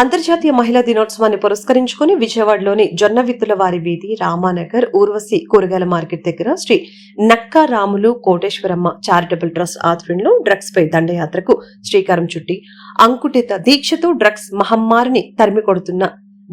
అంతర్జాతీయ మహిళా దినోత్సవాన్ని పురస్కరించుకుని విజయవాడలోని జొన్నవిత్తుల వారి వీధి, రామానగర్, ఊర్వశి కూరగాయల మార్కెట్ దగ్గర శ్రీ నక్కా రాములు కోటేశ్వరమ్మ చారిటబుల్ ట్రస్ట్ ఆధ్వర్యంలో డ్రగ్స్ పై దండయాత్రకు శ్రీకారం చుట్టి అంకుటిత దీక్షతో డ్రగ్స్ మహమ్మారిని తరిమికొడుతున్న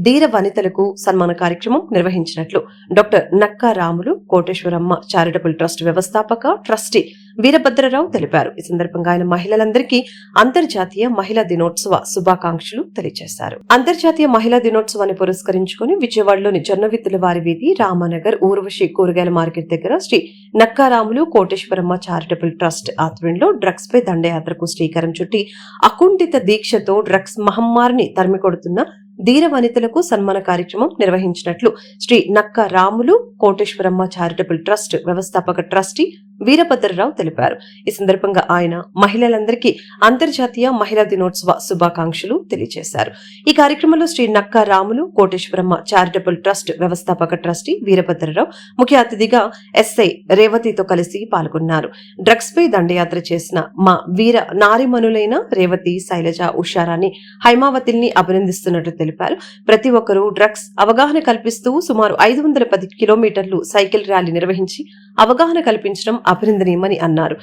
ధీర వనితలకు సన్మాన కార్యక్రమం నిర్వహించినట్లు doctor Nakka Ramulu Koteswaramma charitable trust వ్యవస్థాపక ట్రస్టీ వీరభద్రరావు తెలిపారు. ఈ సందర్భంగా ఆయన మహిళలందరికీ అంతర్జాతీయ మహిళా దినోత్సవ శుభాకాంక్షలు తెలియజేశారు. అంతర్జాతీయ మహిళా దినోత్సవాన్ని పురస్కరించుకుని విజయవాడలోని జొన్నవిత్తుల వారి వీధి, రామానగర్, ఊర్వశి కూరగాయల మార్కెట్ దగ్గర శ్రీ నక్కా రాములు కోటేశ్వరమ్మ చారిటబుల్ ట్రస్ట్ ఆధ్వర్యంలో డ్రగ్స్ పై దండయాత్రకు శ్రీకారం చుట్టి అకుంఠిత దీక్షతో డ్రగ్స్ మహమ్మారిని తరిమికొడుతున్న ధీర వనితలకు సన్మాన కార్యక్రమం నిర్వహించినట్లు శ్రీ నక్కా రాములు కోటేశ్వరమ్మ చారిటబుల్ ట్రస్ట్ వ్యవస్థాపక ట్రస్టీ వీరభద్రరావు తెలిపారు. ఈ సందర్భంగా ఆయన మహిళలందరికీ అంతర్జాతీయ మహిళా దినోత్సవ శుభాకాంక్షలు తెలియజేశారు. ఈ కార్యక్రమంలో శ్రీ నక్కా రాములు కోటేశ్వరమ్మ చారిటబుల్ ట్రస్ట్ వ్యవస్థాపక ట్రస్టీ వీరభద్రరావు ముఖ్య అతిథిగా ఎస్ఐ రేవతితో కలిసి పాల్గొన్నారు. డ్రగ్స్ పై దండయాత్ర చేసిన మా వీర నారిమణులైన రేవతి, శైలజ, ఉషారాన్ని, హైమావతిని అభినందిస్తున్నట్టు తెలిపారు. ప్రతి ఒక్కరూ డ్రగ్స్ అవగాహన కల్పిస్తూ సుమారు 510 కిలోమీటర్లు సైకిల్ ర్యాలీ నిర్వహించి అవగాహన కల్పించడం అభినందనీయమని అన్నారు.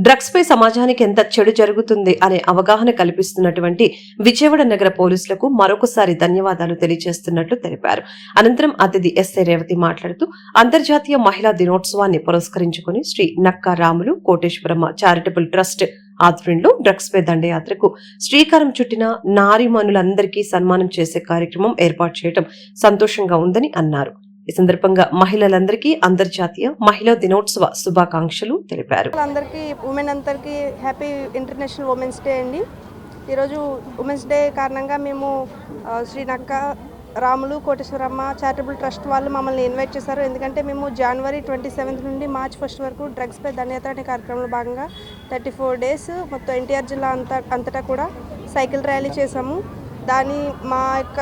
డ్రగ్స్ పై సమాజానికి ఎంత చెడు జరుగుతుంది అనే అవగాహన కల్పిస్తున్నటువంటి విజయవాడ నగర పోలీసులకు మరొకసారి ధన్యవాదాలు తెలియజేస్తున్నట్లు తెలిపారు. అనంతరం అతిథి ఎస్ఐ రేవతి మాట్లాడుతూ అంతర్జాతీయ మహిళా దినోత్సవాన్ని పురస్కరించుకుని శ్రీ నక్కా రాములు కోటేశ్వరమ్మ చారిటబుల్ ట్రస్ట్ ఆధ్వర్యంలో డ్రగ్స్ పై దండయాత్రకు శ్రీకారం చుట్టిన నారీమణులందరికీ సన్మానం చేసే కార్యక్రమం ఏర్పాటు చేయడం సంతోషంగా ఉందని అన్నారు. ఈ సందర్భంగా మహిళలందరికీ అంతర్జాతీయ మహిళా దినోత్సవ శుభాకాంక్షలు తెలిపారు. ఉమెన్ అందరికీ హ్యాపీ ఇంటర్నేషనల్ ఉమెన్స్ డే అండి. ఈరోజు ఉమెన్స్ డే కారణంగా మేము శ్రీ నక్కా రాములు కోటేశ్వరమ్మ చారిటబుల్ ట్రస్ట్ వాళ్ళు మమ్మల్ని ఇన్వైట్ చేశారు. ఎందుకంటే మేము జనవరి 27 నుండి మార్చ్ 1 వరకు డ్రగ్స్ పై దండయాత్ర అనే కార్యక్రమంలో భాగంగా 34 డేస్ మొత్తం ఎన్టీఆర్ జిల్లా అంతటా కూడా సైకిల్ ర్యాలీ చేశాము. దాని మా యొక్క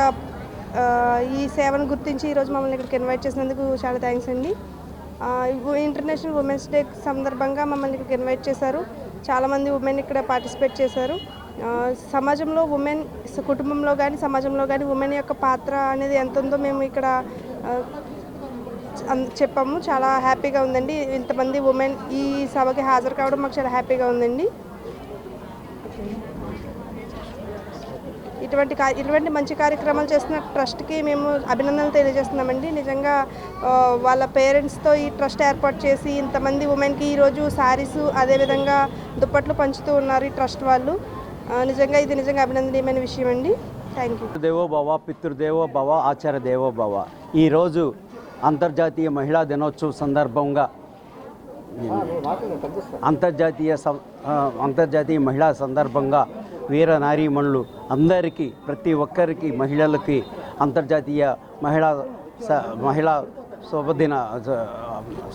ఈ సేవను గుర్తించి ఈరోజు మమ్మల్ని ఇక్కడికి ఇన్వైట్ చేసినందుకు చాలా థ్యాంక్స్ అండి. ఇంటర్నేషనల్ ఉమెన్స్ డే సందర్భంగా మమ్మల్ని ఇక్కడికి ఇన్వైట్ చేశారు. చాలామంది ఉమెన్ ఇక్కడ పార్టిసిపేట్ చేశారు. సమాజంలో ఉమెన్, కుటుంబంలో కానీ సమాజంలో కానీ ఉమెన్ యొక్క పాత్ర అనేది ఎంత ఉందో మేము ఇక్కడ చెప్పాము. చాలా హ్యాపీగా ఉందండి. ఇంతమంది ఉమెన్ ఈ సభకి హాజరు కావడం మాకు చాలా హ్యాపీగా ఉందండి. ఇటువంటి మంచి కార్యక్రమాలు చేస్తున్న ట్రస్ట్కి మేము అభినందనలు తెలియజేస్తున్నామండి. నిజంగా వాళ్ళ పేరెంట్స్తో ఈ ట్రస్ట్ ఏర్పాటు చేసి ఇంతమంది ఉమెన్కి ఈరోజు శారీస్, అదేవిధంగా దుప్పట్లు పంచుతూ ఉన్నారు ఈ ట్రస్ట్ వాళ్ళు. నిజంగా ఇది నిజంగా అభినందనీయమైన విషయం అండి. Thank you. దేవో భవ, పితృదేవో భవ, ఆచార్య దేవో భవ. ఈరోజు అంతర్జాతీయ మహిళా దినోత్సవం సందర్భంగా అంతర్జాతీయ మహిళా సందర్భంగా వీర నారీమణులు అందరికీ, ప్రతి ఒక్కరికి, మహిళలకి అంతర్జాతీయ మహిళా శుభదిన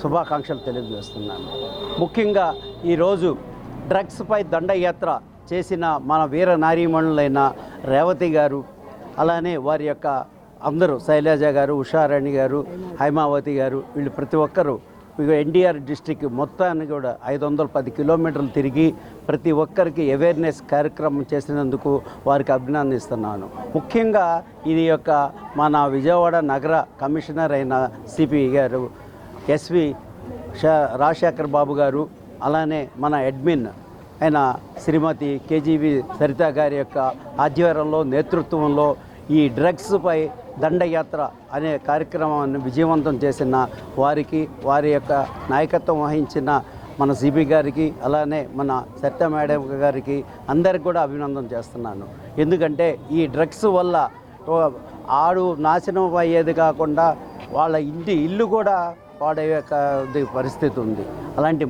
శుభాకాంక్షలు తెలియజేస్తున్నాను. ముఖ్యంగా ఈరోజు డ్రగ్స్పై దండయాత్ర చేసిన మన వీర నారీమణులైన రేవతి గారు, అలానే వారి యొక్క అందరూ శైలజ గారు, ఉషారాణి గారు, హైమావతి గారు, వీళ్ళు ప్రతి ఒక్కరూ ఎన్టీఆర్ డిస్టిక్ మొత్తాన్ని కూడా 510 కిలోమీటర్లు తిరిగి ప్రతి ఒక్కరికి అవేర్నెస్ కార్యక్రమం చేసినందుకు వారికి అభినందిస్తున్నాను. ముఖ్యంగా ఇది యొక్క మన విజయవాడ నగర కమిషనర్ అయిన సిపి గారు ఎస్వి రాజశేఖర్ బాబు గారు, అలానే మన అడ్మిన్ అయిన శ్రీమతి కేజీవి సరిత గారి యొక్క ఆధ్వర్యంలో, నేతృత్వంలో ఈ డ్రగ్స్పై దండయాత్ర అనే కార్యక్రమాన్ని విజయవంతం చేసిన వారికి, వారి యొక్క నాయకత్వం వహించిన మన సిబి గారికి, అలానే మన సరిత మేడం గారికి అందరికి కూడా అభినందన చేస్తున్నాను. ఎందుకంటే ఈ డ్రగ్స్ వల్ల ఆడు నాశనం అయ్యేది కాకుండా వాళ్ళ ఇల్లు కూడా పాడయ్యే పరిస్థితి ఉంది. అలాంటి